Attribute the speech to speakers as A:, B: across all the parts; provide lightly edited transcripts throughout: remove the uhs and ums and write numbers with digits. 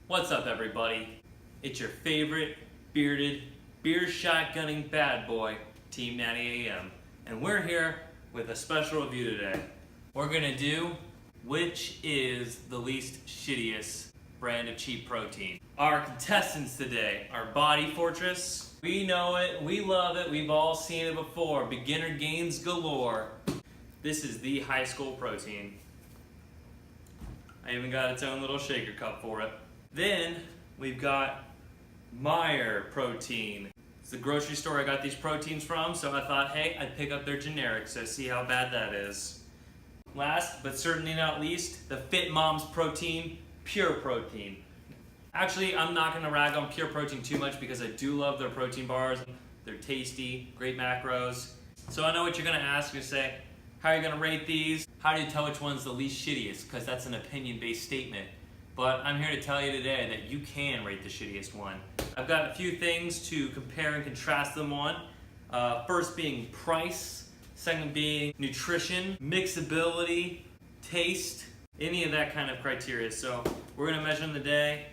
A: What's up, everybody? It's your favorite bearded, beer shotgunning bad boy, Team Natty AM, and we're here with a special review today. We're gonna do which is the least shittiest brand of cheap protein. Our contestants today are Body Fortress. We know it, we love it, we've all seen it before. Beginner gains galore. This is the high school protein. I even got its own little shaker cup for it. Then we've got Meijer protein. It's the grocery store I got these proteins from, so I thought, hey, I'd pick up their generic, so see how bad that is. Last, but certainly not least, the Fit Moms protein, Pure Protein. Actually, I'm not gonna rag on Pure Protein too much because I do love their protein bars. They're tasty, great macros. So I know what you're gonna ask, you're gonna say, how are you gonna rate these? How do you tell which one's the least shittiest? Because that's an opinion-based statement. But I'm here to tell you today that you can rate the shittiest one. I've got a few things to compare and contrast them on. First being price, second being nutrition, mixability, taste, any of that kind of criteria. So we're gonna measure them today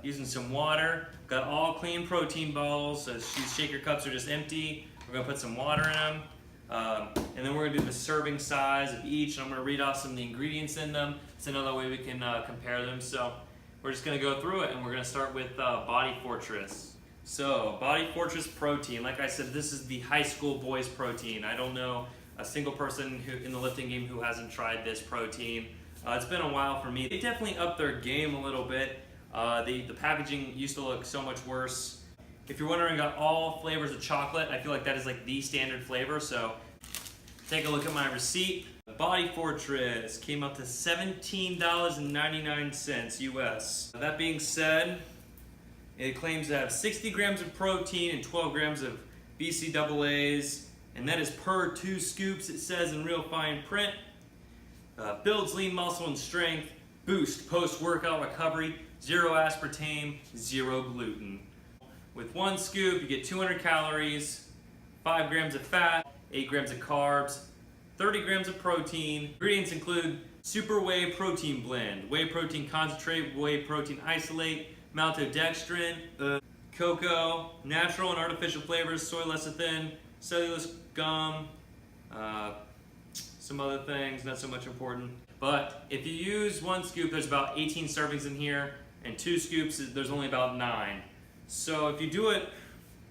A: using some water. Got all clean protein bottles, so these shaker cups are just empty. We're gonna put some water in them. And then we're gonna do the serving size of each, and I'm gonna read off some of the ingredients in them. It's another way we can compare them. So we're just gonna go through it, and we're gonna start with Body Fortress. So Body Fortress protein, like I said, this is the high school boys protein. I don't know a single person who in the lifting game who hasn't tried this protein. It's been a while for me. They definitely upped their game a little bit. The packaging used to look so much worse. If you're wondering about all flavors of chocolate, I feel like that is like the standard flavor, so take a look at my receipt. Body Fortress came up to $17.99 US. That being said, it claims to have 60 grams of protein and 12 grams of BCAAs, and that is per 2 scoops, it says in real fine print. Builds lean muscle and strength, boost post-workout recovery, 0 aspartame, 0 gluten. With 1 scoop, you get 200 calories, 5 grams of fat, 8 grams of carbs, 30 grams of protein. Ingredients include super whey protein blend, whey protein concentrate, whey protein isolate, maltodextrin, cocoa, natural and artificial flavors, soy lecithin, cellulose gum, some other things, not so much important. But if you use 1 scoop, there's about 18 servings in here, and 2 scoops, there's only about 9. So if you do it,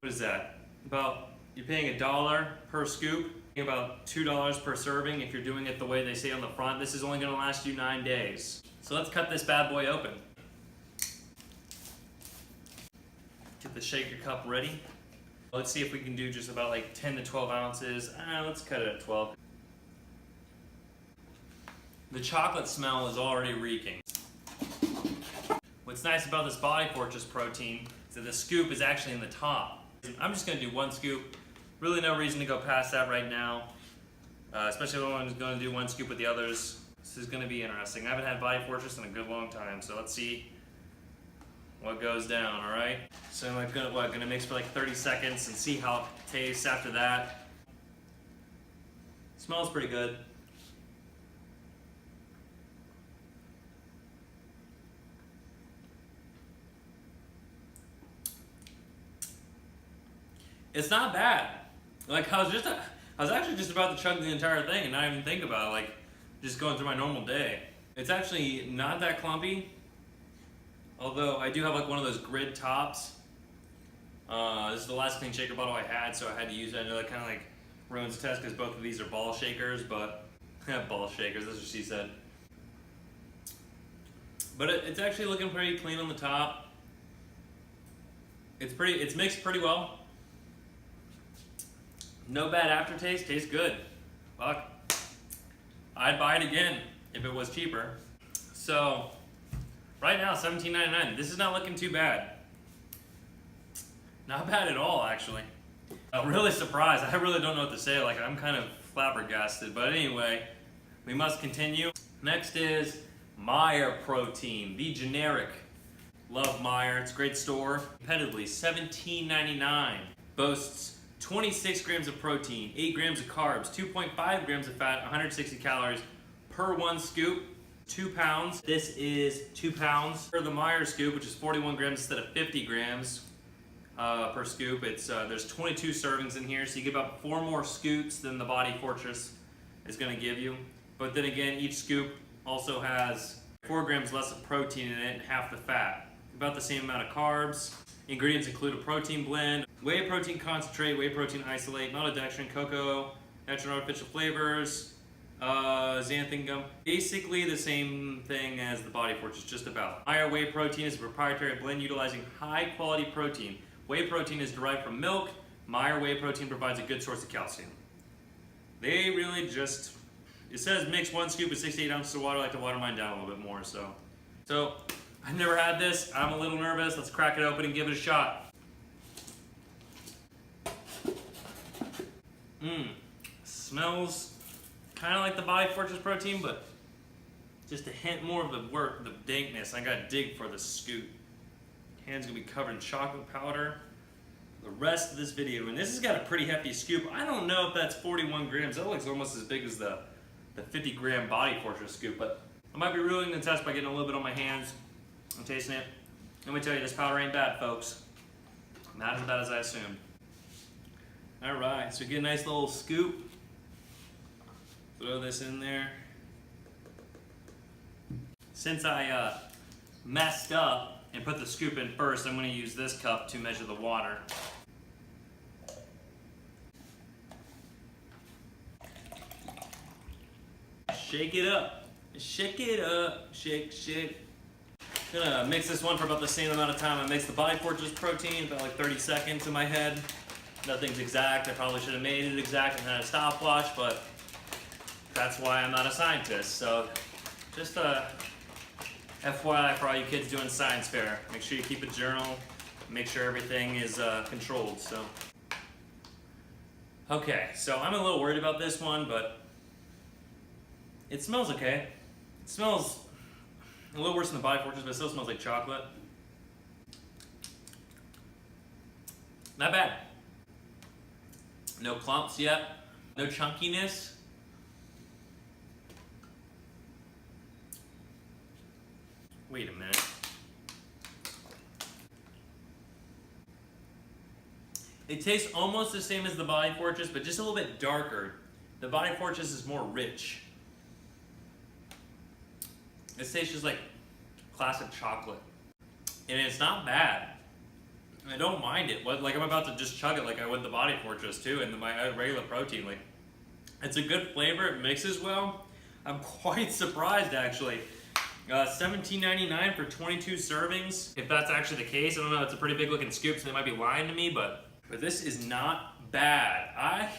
A: what is that? You're paying $1 per scoop, about $2 per serving if you're doing it the way they say on the front. This is only gonna last you 9 days. So let's cut this bad boy open. Get the shaker cup ready. Let's see if we can do just about like 10 to 12 ounces. Let's cut it at 12. The chocolate smell is already reeking. What's nice about this Body Fortress protein is that the scoop is actually in the top. I'm just gonna do 1 scoop. Really no reason to go past that right now, especially if I'm going to do 1 scoop with the others. This is gonna be interesting. I haven't had Body Fortress in a good long time, so let's see what goes down, all right? So I'm gonna mix for like 30 seconds and see how it tastes after that. Smells pretty good. It's not bad. Like I was actually just about to chug the entire thing and not even think about it, like just going through my normal day. It's actually not that clumpy, although I do have like one of those grid tops. This is the last clean shaker bottle I had, so I had to use it. I know that kind of like ruins the test because both of these are ball shakers, but ball shakers, that's what she said. But it's actually looking pretty clean on the top. It's mixed pretty well. No bad aftertaste, tastes good. Fuck. I'd buy it again if it was cheaper. So, right now, $17.99. This is not looking too bad. Not bad at all, actually. I'm really surprised. I really don't know what to say. Like, I'm kind of flabbergasted. But anyway, we must continue. Next is Meijer protein, the generic. Love Meijer. It's a great store. Competitively, $17.99. Boasts 26 grams of protein, 8 grams of carbs, 2.5 grams of fat, 160 calories per 1 scoop. 2 pounds. This is 2 pounds. For the Meijer scoop, which is 41 grams instead of 50 grams per scoop, it's there's 22 servings in here, so you get about 4 more scoops than the Body Fortress is going to give you. But then again, each scoop also has 4 grams less of protein in it and half the fat. About the same amount of carbs. Ingredients include a protein blend, whey protein concentrate, whey protein isolate, maltodextrin, cocoa, natural artificial flavors, xanthan gum. Basically the same thing as the Body Fortress, just about. Meijer whey protein is a proprietary blend utilizing high quality protein. Whey protein is derived from milk. Meijer whey protein provides a good source of calcium. They really just, it says mix 1 scoop with 6 to 8 ounces of water. I like to water mine down a little bit more, so I've never had this. I'm a little nervous. Let's crack it open and give it a shot. Smells kind of like the Body Fortress protein, but just a hint more of the dankness. I gotta dig for the scoop. Hand's gonna be covered in chocolate powder the rest of this video, and this has got a pretty hefty scoop. I don't know if that's 41 grams. That looks almost as big as the 50 gram Body Fortress scoop, but I might be ruining the test by getting a little bit on my hands. I'm tasting it. Let me tell you, this powder ain't bad, folks. Not as bad as I assumed. All right, so get a nice little scoop. Throw this in there. Since I messed up and put the scoop in first, I'm going to use this cup to measure the water. Shake it up. Shake it up. Shake, shake. Gonna mix this one for about the same amount of time I mixed the Body Fortress protein, about like 30 seconds in my head. Nothing's exact. I probably should have made it exact and had a stopwatch, but that's why I'm not a scientist. So just FYI for all you kids doing science fair. Make sure you keep a journal. Make sure everything is controlled. So okay, so I'm a little worried about this one, but it smells okay. It smells a little worse than the Body Fortress, but it still smells like chocolate. Not bad. No clumps yet. No chunkiness. Wait a minute. It tastes almost the same as the Body Fortress, but just a little bit darker. The Body Fortress is more rich. It tastes just like classic chocolate. And it's not bad. I don't mind it. Like, I'm about to just chug it like I would the Body Fortress too, and my regular protein. Like, it's a good flavor. It mixes well. I'm quite surprised, actually. $17.99 for 22 servings. If that's actually the case, I don't know. It's a pretty big looking scoop, so they might be lying to me, but this is not bad.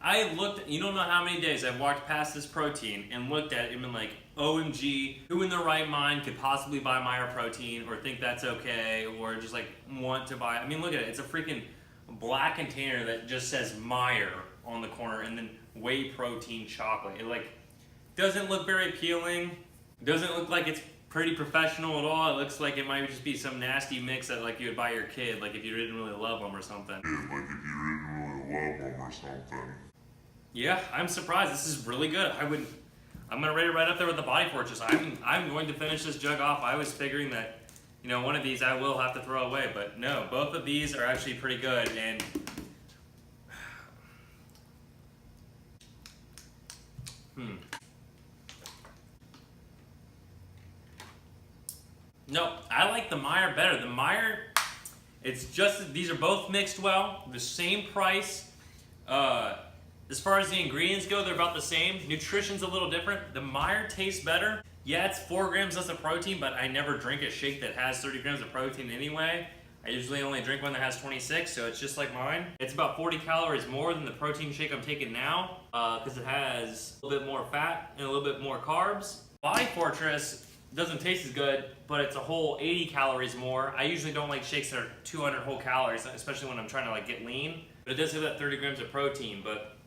A: I looked, you don't know how many days I've walked past this protein and looked at it and been like, OMG, who in their right mind could possibly buy Meijer protein or think that's okay or just like want to buy? I mean, look at it. It's a freaking black container that just says Meijer on the corner and then whey protein chocolate. It like doesn't look very appealing. Doesn't look like it's pretty professional at all. It looks like it might just be some nasty mix that like you would buy your kid, like if you didn't really love them or something. Yeah, I'm surprised. This is really good. I'm gonna rate it right up there with the Body Fortress. I'm going to finish this jug off. I was figuring that, you know, one of these I will have to throw away, but no, both of these are actually pretty good. And no, I like the Meijer better. The Meijer, it's just, these are both mixed well, the same price. As far as the ingredients go, they're about the same. Nutrition's a little different. The Meijer tastes better. Yeah, it's 4 grams less of protein, but I never drink a shake that has 30 grams of protein anyway. I usually only drink one that has 26, so it's just like mine. It's about 40 calories more than the protein shake I'm taking now, because it has a little bit more fat and a little bit more carbs. Body Fortress doesn't taste as good, but it's a whole 80 calories more. I usually don't like shakes that are 200 whole calories, especially when I'm trying to like get lean. But it does have that 30 grams of protein, but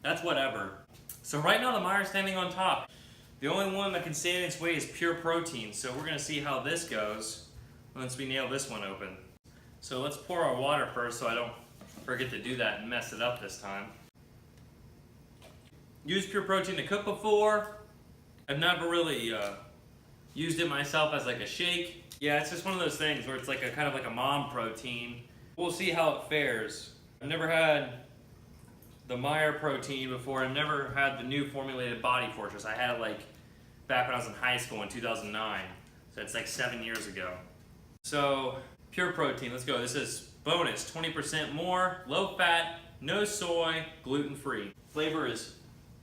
A: that's whatever. So right now the Meijer's standing on top. The only one that can stand in its way is pure protein. So we're gonna see how this goes once we nail this one open. So let's pour our water first so I don't forget to do that and mess it up this time. Used pure protein to cook before. I've never really Used it myself as like a shake. Yeah, it's just one of those things where it's like a kind of like a mom protein. We'll see how it fares. I've never had the Meijer protein before. I've never had the new formulated Body Fortress. I had it like back when I was in high school in 2009. So it's like 7 years ago. So pure protein, let's go. This is bonus, 20% more, low fat, no soy, gluten-free. Flavor is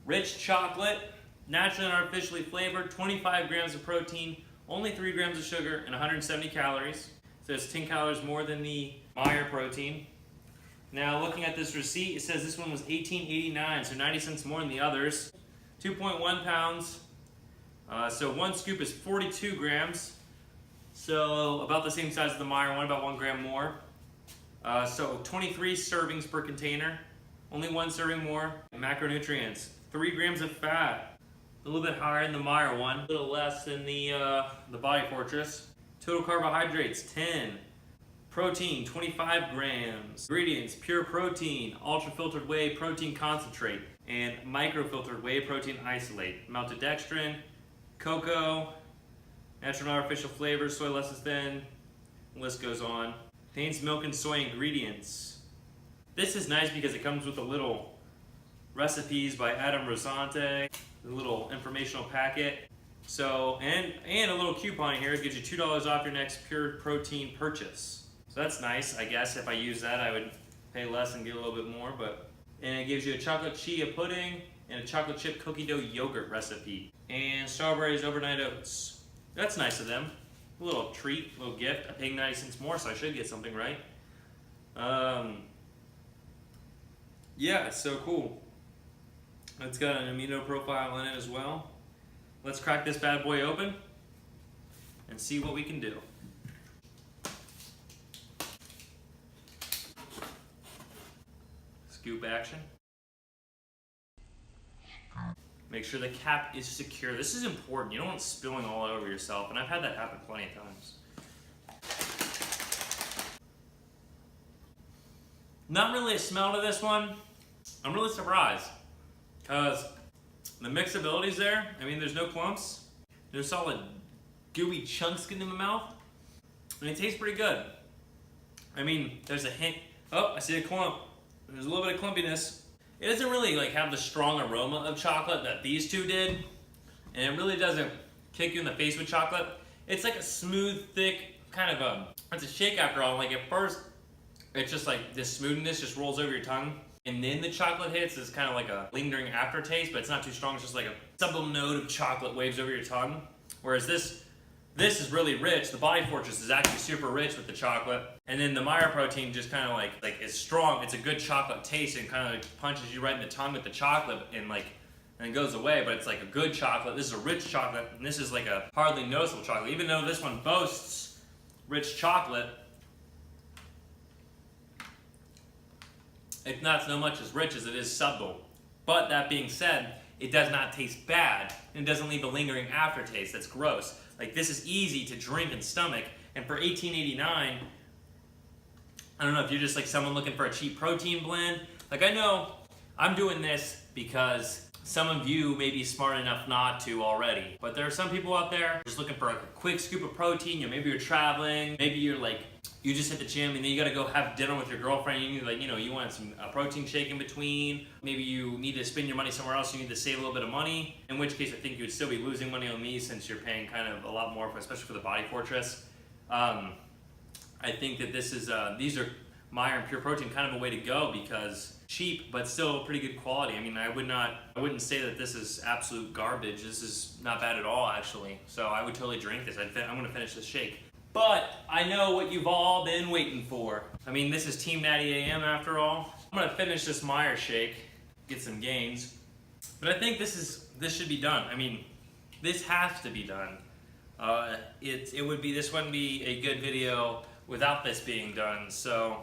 A: rich chocolate, naturally and artificially flavored, 25 grams of protein, only 3 grams of sugar, and 170 calories. So it's 10 calories more than the Meijer protein. Now looking at this receipt, it says this one was $18.89, so 90 cents more than the others. 2.1 pounds, so one scoop is 42 grams. So about the same size as the Meijer one, about 1 gram more. So 23 servings per container, only 1 serving more. Macronutrients, 3 grams of fat, a little bit higher than the Meijer one, a little less than the Body Fortress. Total carbohydrates, 10. Protein, 25 grams. Ingredients, pure protein, ultra-filtered whey protein concentrate, and microfiltered whey protein isolate. Maltodextrin, cocoa, natural and artificial flavors, soy lecithin, the list goes on. Contains milk and soy ingredients. This is nice because it comes with a little recipes by Adam Rosante, a little informational packet. So, and a little coupon here, it gives you $2 off your next pure protein purchase. So that's nice, I guess. If I use that, I would pay less and get a little bit more, and it gives you a chocolate chia pudding and a chocolate chip cookie dough yogurt recipe. And strawberries overnight oats. That's nice of them. A little treat, a little gift. I'm paying 90 cents more, so I should get something right. Yeah, it's so cool. It's got an amino profile in it as well. Let's crack this bad boy open and see what we can do. Scoop action. Make sure the cap is secure. This is important. You don't want it spilling all over yourself, and I've had that happen plenty of times. Not really a smell to this one. I'm really surprised because the mixability's there. I mean, there's no clumps. There's solid gooey chunks getting in my mouth, and it tastes pretty good. I mean, there's a hint. Oh, I see a clump. There's a little bit of clumpiness. It doesn't really like have the strong aroma of chocolate that these two did, and it really doesn't kick you in the face with chocolate. It's like a smooth, thick kind of it's a shake after all. Like at first, it's just like this smoothness just rolls over your tongue, and then the chocolate hits is kind of like a lingering aftertaste, but it's not too strong. It's just like a subtle note of chocolate waves over your tongue. Whereas this is really rich. The Body Fortress is actually super rich with the chocolate. And then the Meijer protein just kind of like it's strong. It's a good chocolate taste and kind of like punches you right in the tongue with the chocolate and it goes away, but it's like a good chocolate. This is a rich chocolate, and this is like a hardly noticeable chocolate. Even though this one boasts rich chocolate, it's not so much as rich as it is subtle. But that being said, it does not taste bad, and it doesn't leave a lingering aftertaste that's gross. Like, this is easy to drink and stomach, and for $18.89, I don't know if you're just like someone looking for a cheap protein blend. Like, I know I'm doing this because some of you may be smart enough not to already, but there are some people out there just looking for a quick scoop of protein. You know, maybe you're traveling, maybe you're like, you just hit the gym and then you gotta go have dinner with your girlfriend. You need like, you want some protein shake in between. Maybe you need to spend your money somewhere else. You need to save a little bit of money. In which case, I think you would still be losing money on these since you're paying kind of a lot more, especially for the Body Fortress. I think that this is these are Meijer and Pure Protein, kind of a way to go because cheap but still pretty good quality. I mean, I wouldn't say that this is absolute garbage. This is not bad at all, actually. So I would totally drink this. I'm gonna finish this shake. But I know what you've all been waiting for. I mean, this is Team Natty AM after all. I'm gonna finish this Meijer shake, get some gains. But I think this should be done. I mean, this has to be done. This wouldn't be a good video without this being done. So,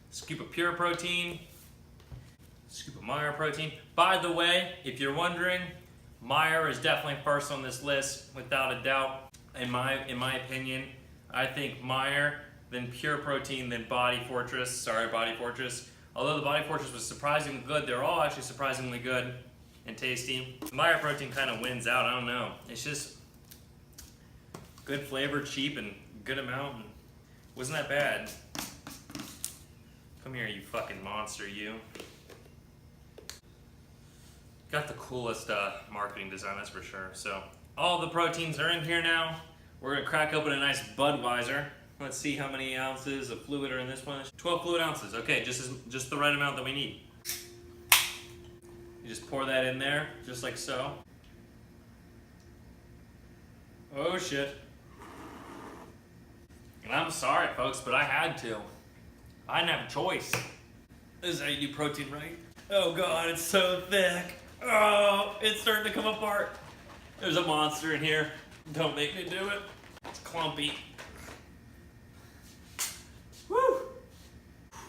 A: scoop of Pure Protein, scoop of Meijer Protein. By the way, if you're wondering, Meijer is definitely first on this list, without a doubt. In my opinion, I think Meijer, then Pure Protein, then Body Fortress. Sorry, Body Fortress. Although the Body Fortress was surprisingly good, they're all actually surprisingly good and tasty. The Meijer Protein kind of wins out. I don't know. It's just, Good flavor, cheap, and good amount. And wasn't that bad. Come here, you fucking monster, you. Got the coolest marketing design, that's for sure. So, all the proteins are in here now. We're gonna crack open a nice Budweiser. Let's see how many ounces of fluid are in this one. 12 fluid ounces. Okay, just the right amount that we need. You just pour that in there, just like so. Oh shit. And I'm sorry, folks, but I had to. I didn't have a choice. This is how you do protein, right? Oh god, it's so thick. Oh, it's starting to come apart. There's a monster in here. Don't make me do it. It's clumpy. Woo!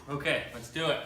A: Okay, let's do it.